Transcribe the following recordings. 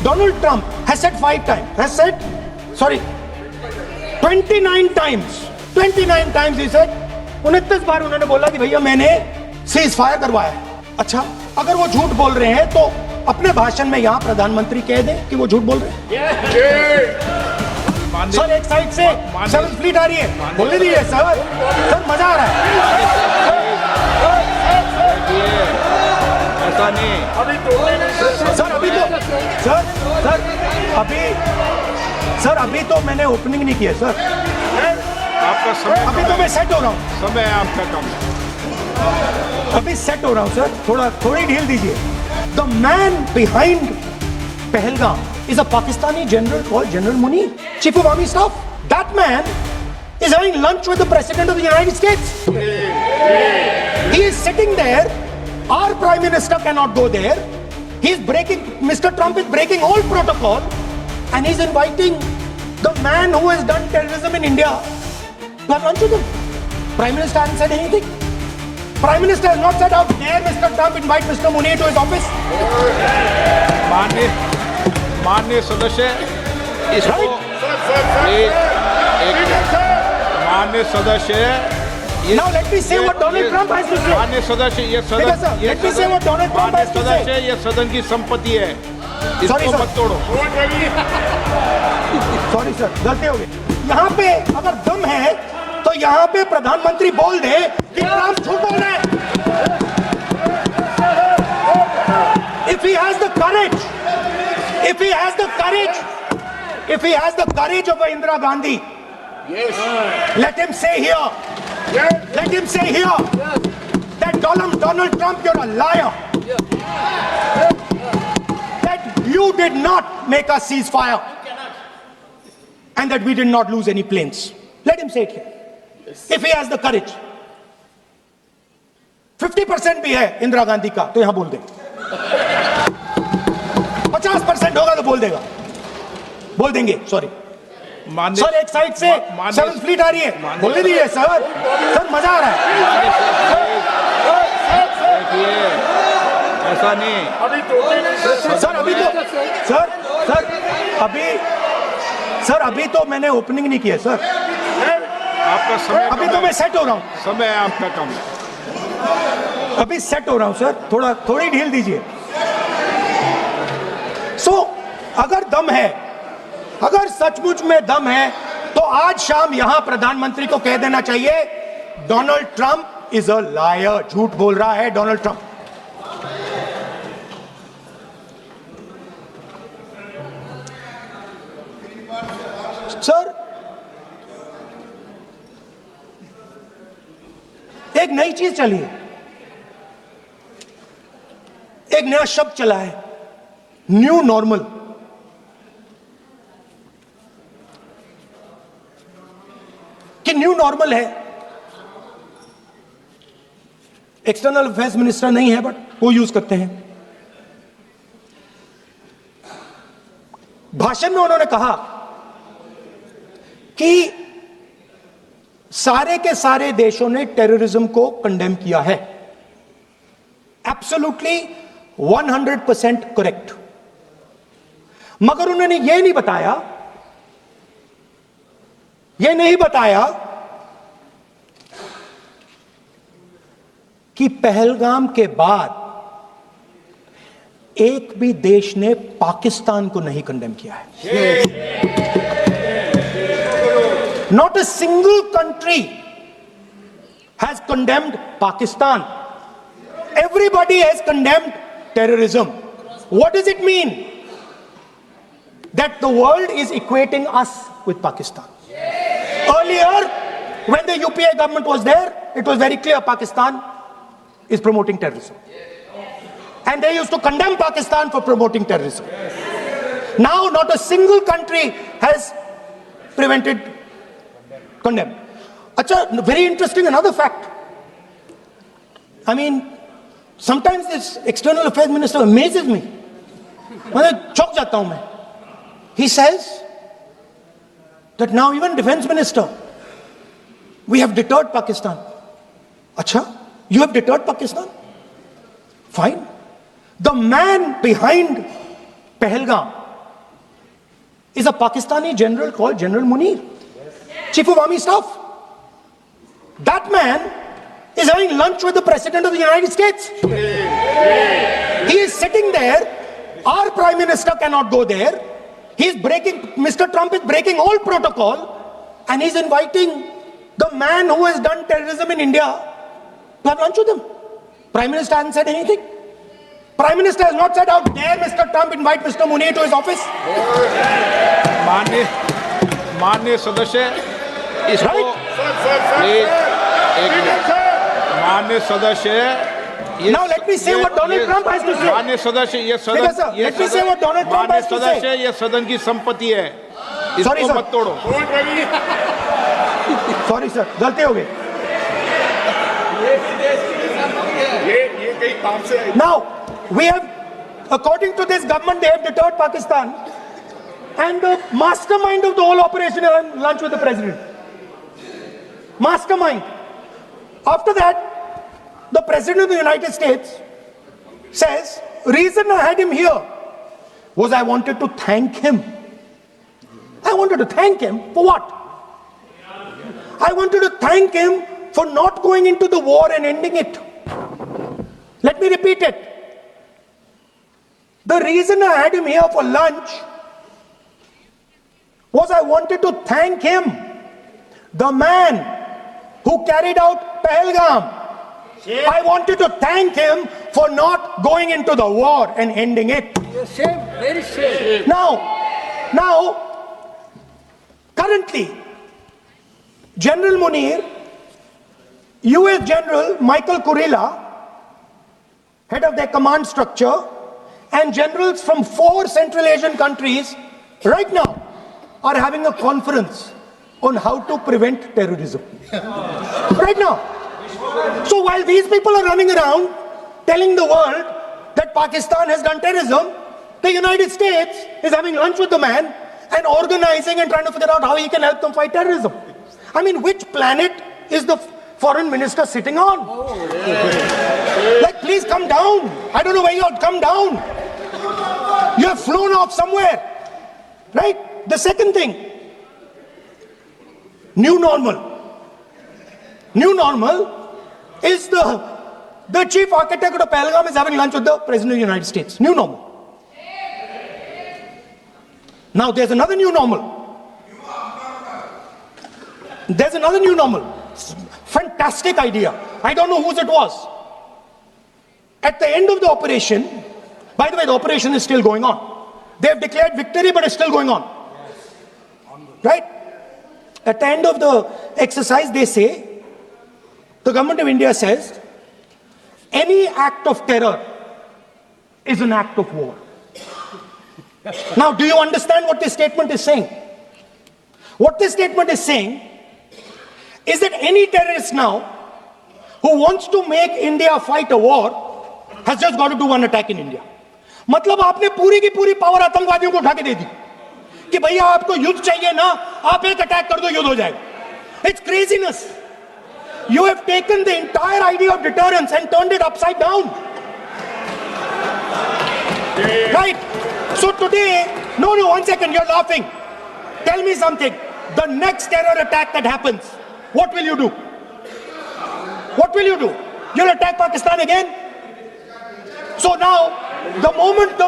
Donald Trump has said 5 times, 29 times. 29 times he said, 29 बार उन्होंने बोला कि भैया मैंने सीज फायर करवाया है। अच्छा, अगर वो झूठ बोल रहे हैं तो अपने भाषण में यहाँ प्रधानमंत्री कह दें कि वो झूठ बोल रहे हैं। सर एक साइड से 7th फ्लीट आ रही है, बोलने दीजिए सर मजा आ रहा है। ऐसा नहीं सर अभी तो मैंने ओपनिंग नहीं किया सर, आपका समय अभी तो मैं सेट हो रहा हूँ। समय आपका कम, अभी सेट हो रहा हूँ सर, थोड़ी ढील दीजिए। The man behind Pahalgam is a Pakistani general called General Munir, Chief of Army Staff. That man is having lunch with the President of the United States. He is sitting there. Our Prime Minister cannot go there. Mr. Trump is breaking all protocol, and he's inviting the man who has done terrorism in India to have lunch with him. Prime Minister hasn't said anything. Prime Minister has not said, how dare Mr. Trump invite Mr. Munir to his office. माननीय सदस्य इसको माननीय सदस्य Now let me say what Donald Trump has to say. माननीय सदस्य ये सदस्य ये सदन की संपत्ति है, इसको मत तोड़ो। सॉरी सर, गलती हो गई। यहाँ पे अगर दम है तो यहाँ पे प्रधानमंत्री बोल दे कि ट्रम्प झूठ बोल रहे हैं। If he has the courage, if he has the courage of Indira Gandhi, let him say here, that Donald Trump, you're a liar. That you did not make us ceasefire, and that we did not lose any planes. Let him say it here. If he has the courage. 50% भी है इंदिरा गांधी का तो यहां बोल दे, 50% होगा तो बोल देंगे। सॉरी सर, एक साइड से 7th फ्लीट आ रही है, बोलने दीजिए सर मजा आ रहा है। ऐसा नहीं सर अभी तो मैंने ओपनिंग नहीं किया सर, आपका समय अभी तो मैं सेट हो रहा हूँ। समय आपका कम, अभी सेट हो रहा हूँ सर, थोड़ी ढील दीजिए। अगर दम है, अगर सचमुच में दम है तो आज शाम यहां प्रधानमंत्री को कह देना चाहिए, Donald Trump is a liar, झूठ बोल रहा है डोनाल्ड ट्रंप। सर एक नई चीज चली है, एक नया शब्द चला है, न्यू नॉर्मल। कि न्यू नॉर्मल है, एक्सटर्नल अफेयर्स मिनिस्टर नहीं है बट वो यूज करते हैं। भाषण में उन्होंने कहा कि सारे के सारे देशों ने टेररिज्म को कंडेम किया है। Absolutely 100% correct. मगर उन्होंने यह नहीं बताया कि पहलगाम के बाद एक भी देश ने पाकिस्तान को नहीं कंडेम किया है। Not a single country has condemned Pakistan. Everybody has condemned terrorism. What does it mean? That the world is equating us with Pakistan. Earlier, when the UPA government was there, it was very clear Pakistan is promoting terrorism. And they used to condemn Pakistan for promoting terrorism. Now, not a single country has condemned. Achha, very interesting, another fact. I mean, sometimes this external affairs minister amazes me. मैं चौंक जाता हूं मैं. He says that now even defense minister, we have deterred Pakistan. Acha, you have deterred Pakistan? Fine. The man behind Pahalgam is a Pakistani general called General Munir, Chief of Army Staff. That man is having lunch with the President of the United States. He is sitting there. Our Prime Minister cannot go there. Mr. Trump is breaking all protocol, and he's inviting the man who has done terrorism in India to have lunch with him. Prime Minister hasn't said anything. Prime Minister has not said, how dare Mr. Trump invite Mr. Munir to his office. माननीय सदस्य इसको माननीय सदस्य Now let me say what Donald Trump has to say. माननीय सदस्य ये सदन Let me say what Donald Trump has to say. ये सदन की संपत्ति है, इसको मत तोड़ो. Sorry sir, गलती हो गई. Now we have, according to this government, they have deterred Pakistan, and the mastermind of the whole operation is lunch with the president. Mastermind. After that, the President of the United States says, reason I had him here was I wanted to thank him. I wanted to thank him for what? I wanted to thank him for not going into the war and ending it. Let me repeat it. The reason I had him here for lunch was I wanted to thank him, the man who carried out Pahalgam. I wanted to thank him for not going into the war and ending it. Shame, very shame. Now, currently, General Munir, US General Michael Kurilla, head of their command structure, and generals from 4 Central Asian countries right now are having a conference on how to prevent terrorism. Right now. So while these people are running around telling the world that Pakistan has done terrorism, the United States is having lunch with the man and organizing and trying to figure out how he can help them fight terrorism. I mean, which planet is the foreign minister sitting on? Like, please come down. I don't know where you are. Come down. You have flown off somewhere. Right? The second thing, new normal. New normal is the chief architect of the Pahalgam is having lunch with the President of the United States. New normal. Now there's another new normal. There's another new normal. Fantastic idea. I don't know whose it was. At the end of the operation, by the way, the operation is still going on. They have declared victory, but it's still going on. Right? At the end of the exercise, they say, the government of India says, any act of terror is an act of war. Now, do you understand what this statement is saying? What this statement is saying is that any terrorist now who wants to make India fight a war has just got to do one attack in India. मतलब आपने पूरी की पूरी power आतंकवादियों को उठा के दे दी कि भैया आपको युद्ध चाहिए ना, आप एक अटैक कर दो, युद्ध हो जाएगा. It's craziness. You have taken the entire idea of deterrence and turned it upside down. Right? So today, no, one second, you're laughing. Tell me something. The next terror attack that happens, what will you do? What will you do? You'll attack Pakistan again? So now, the moment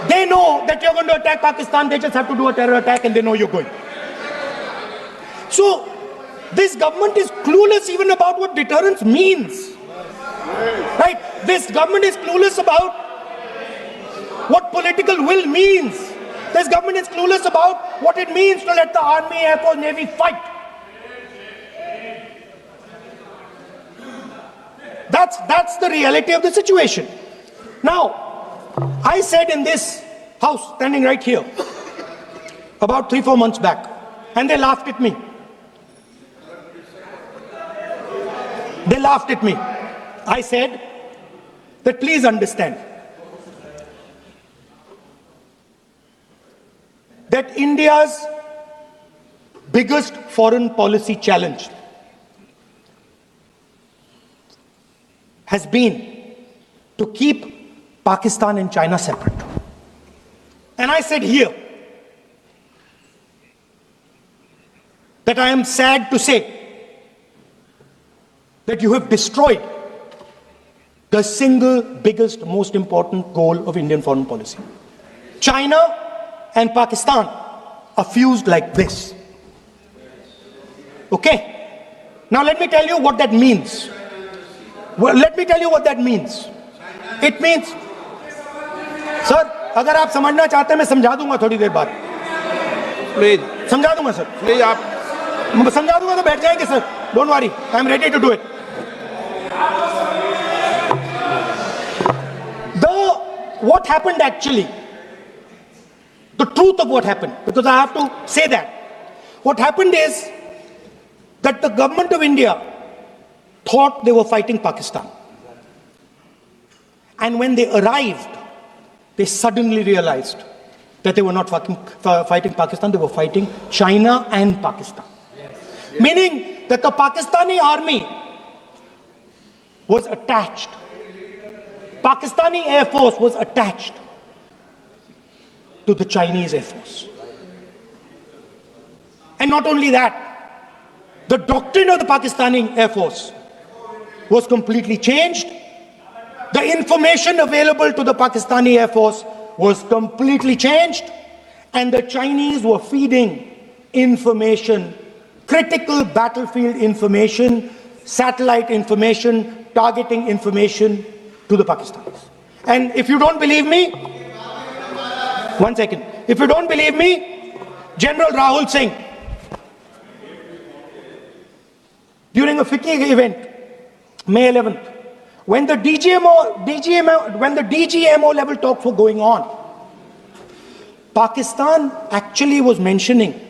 they know that you're going to attack Pakistan, they just have to do a terror attack and they know you're going. So, this government is clueless even about what deterrence means. Right? This government is clueless about what political will means. This government is clueless about what it means to let the army, air force, navy fight. That's the reality of the situation. Now, I said in this house, standing right here, about 3-4 months back, and they laughed at me. They laughed at me. I said that please understand that India's biggest foreign policy challenge has been to keep Pakistan and China separate. And I said here that I am sad to say that you have destroyed the single biggest, most important goal of Indian foreign policy. China and Pakistan are fused like this. Okay? Now let me tell you what that means. Well, let me tell you what that means. It means, sir, अगर आप समझना चाहते हैं मैं समझा दूंगा थोड़ी देर बाद. Please, समझा दूंगा सर. please, आप समझा दूंगा तो बैठ जाएंगे sir. Don't worry, I am ready to do it. What happened actually, the truth of what happened, because I have to say that. What happened is that the government of India thought they were fighting Pakistan. And when they arrived, they suddenly realized that they were not fighting Pakistan, they were fighting China and Pakistan. Yes. Meaning that the Pakistani army was attached. Pakistani Air Force was attached to the Chinese Air Force. And not only that, the doctrine of the Pakistani Air Force was completely changed. The information available to the Pakistani Air Force was completely changed. And the Chinese were feeding information, critical battlefield information, satellite information, targeting information to the Pakistanis. And if you don't believe me, one second. If you don't believe me, General Rahul Singh, during a FICCI event, May 11th, when the DGMO level talks were going on, Pakistan actually was mentioning,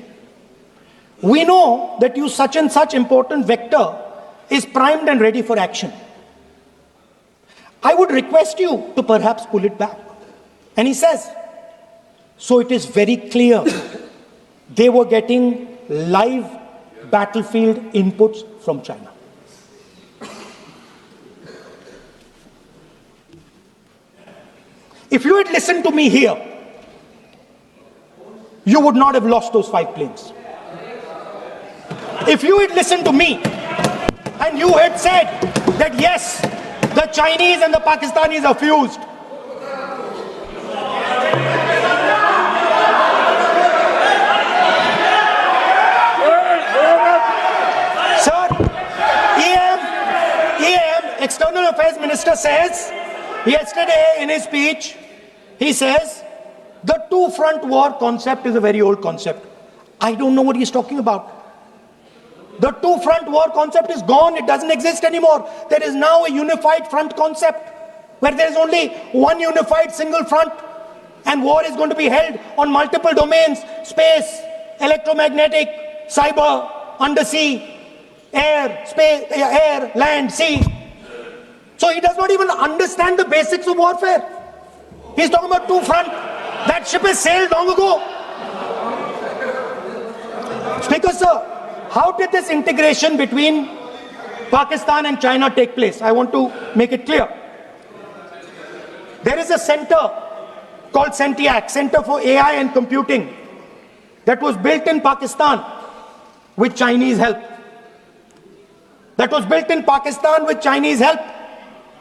we know that you such and such important vector is primed and ready for action. I would request you to perhaps pull it back. And he says, so it is very clear they were getting live battlefield inputs from China. If you had listened to me here, you would not have lost those 5 planes. If you had listened to me and you had said that yes, the Chinese and the Pakistanis are fused, sir, EM, External Affairs Minister says, yesterday in his speech, he says, the two-front war concept is a very old concept. I don't know what he's talking about. The two-front war concept is gone. It doesn't exist anymore. There is now a unified front concept where there is only one unified single front, and war is going to be held on multiple domains: space, electromagnetic, cyber, undersea, air, space, air, land, sea. So he does not even understand the basics of warfare. He's talking about two front. That ship has sailed long ago. Speaker, sir, how did this integration between Pakistan and China take place? I want to make it clear. There is a center called CENTIAC, Center for AI and Computing, that was built in Pakistan with Chinese help. That was built in Pakistan with Chinese help.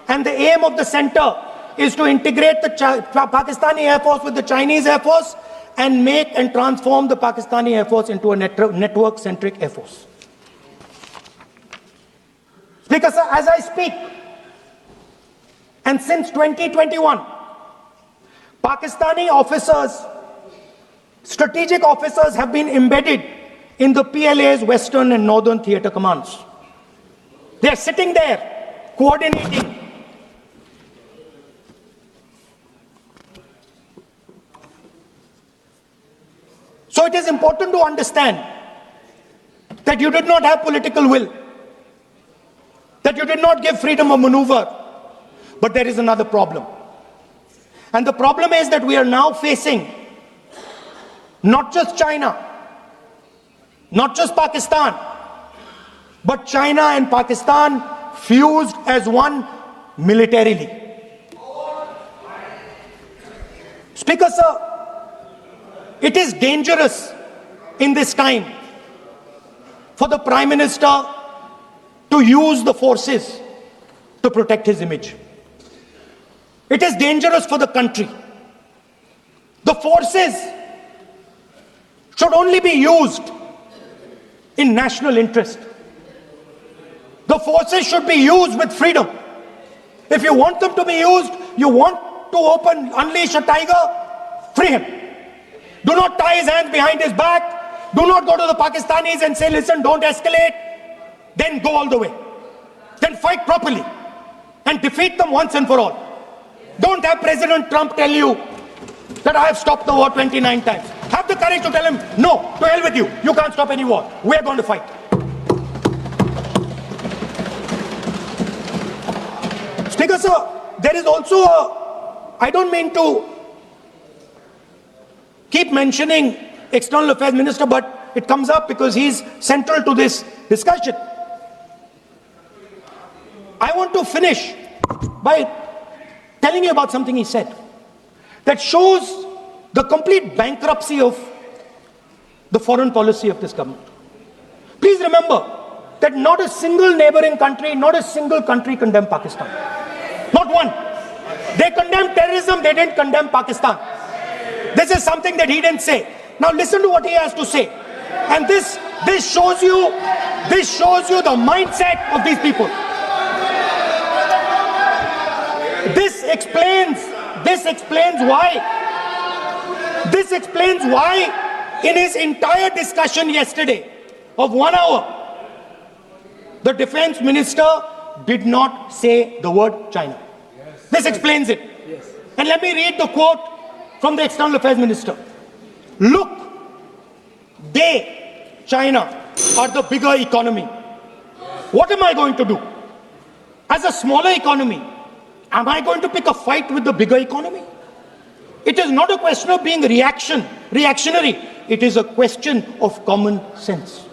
And the aim of the center is to integrate the Pakistani Air Force with the Chinese Air Force and make and transform the Pakistani Air Force into a network-centric Air Force. Speaker, sir, as I speak, and since 2021, Pakistani officers, strategic officers have been embedded in the PLA's Western and Northern Theatre Commands. They are sitting there, coordinating. So it is important to understand that you did not have political will, that you did not give freedom of maneuver, but there is another problem. And the problem is that we are now facing not just China, not just Pakistan, but China and Pakistan fused as one militarily. Speaker, sir, It is dangerous in this time for the Prime Minister to use the forces to protect his image. It is dangerous for the country. The forces should only be used in national interest. The forces should be used with freedom. If you want them to be used, you want to unleash a tiger, free him. Do not tie his hands behind his back. Do not go to the Pakistanis and say, listen, don't escalate. Then go all the way. Then fight properly and defeat them once and for all. Don't have President Trump tell you that I have stopped the war 29 times. Have the courage to tell him, no, to hell with you. You can't stop any war. We're going to fight. Speaker, sir, there is also I don't mean to keep mentioning External Affairs Minister, but it comes up because he's central to this discussion. I want to finish by telling you about something he said that shows the complete bankruptcy of the foreign policy of this government. Please remember that not a single neighboring country, not a single country condemned Pakistan. Not one. They condemned terrorism, they didn't condemn Pakistan. This is something that he didn't say. Now listen to what he has to say. And this shows you the mindset of these people. This explains why in his entire discussion yesterday of 1 hour, the defense minister did not say the word China. This explains it. And let me read the quote from the External Affairs Minister. Look, China, are the bigger economy. What am I going to do? As a smaller economy, am I going to pick a fight with the bigger economy? It is not a question of being reactionary. It is a question of common sense.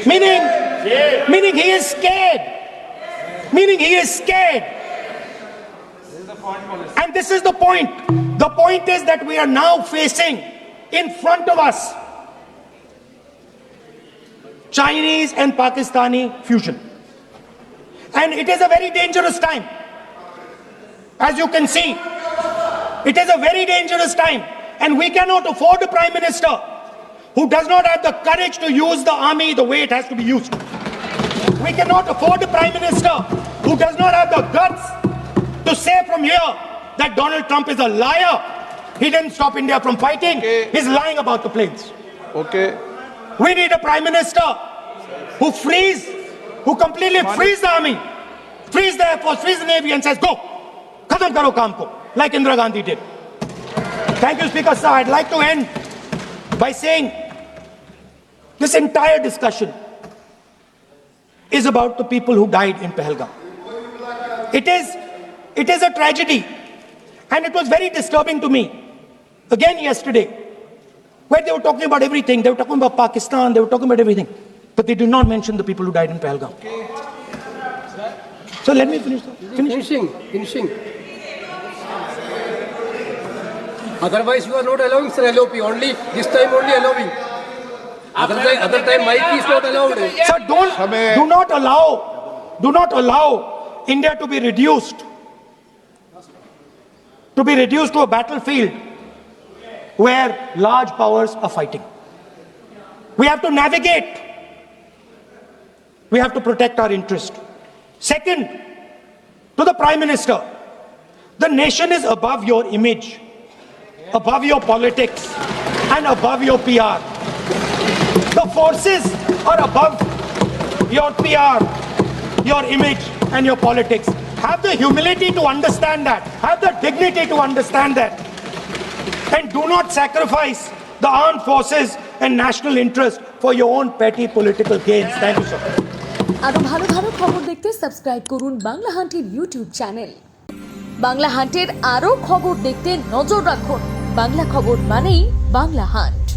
Meaning he is scared. And this is the point. The point is that we are now facing in front of us Chinese and Pakistani fusion. And it is a very dangerous time. As you can see, it is a very dangerous time. And we cannot afford a Prime Minister who does not have the courage to use the army the way it has to be used. We cannot afford a Prime Minister who does not have the guts to say from here that Donald Trump is a liar. He didn't stop India from fighting. Okay. He's lying about the planes. Okay. We need a Prime Minister who completely frees the army, frees the Air Force, frees the Navy and says, go, khatam karo kaam ko, like Indira Gandhi did. Thank you, Speaker, sir. I'd like to end by saying this entire discussion is about the people who died in Pahalgam. It is a tragedy, and it was very disturbing to me, again yesterday, where they were talking about everything. They were talking about Pakistan, they were talking about everything, but they did not mention the people who died in Pahalgam. So let me finish. Finishing. Otherwise, you are not allowing, sir, LOP. Only this time, only allowing. Other time, mic is not allowed. Sir, do not allow India to be reduced to a battlefield where large powers are fighting. We have to navigate. We have to protect our interest. Second, to the Prime Minister, the nation is above your image, above your politics, and above your PR. The forces are above your PR, your image, and your politics. Have the humility to understand that. Have the dignity to understand that. And do not sacrifice the armed forces and national interest for your own petty political gains. Thank you, sir. আরো ভালো ভালো খবর দেখতে subscribe করুন Bangla হান্টের YouTube channel. Bangla হান্টের আরো খবর দেখতে নজর রাখুন। বাংলা খবর মানেই বাংলা হান্ট।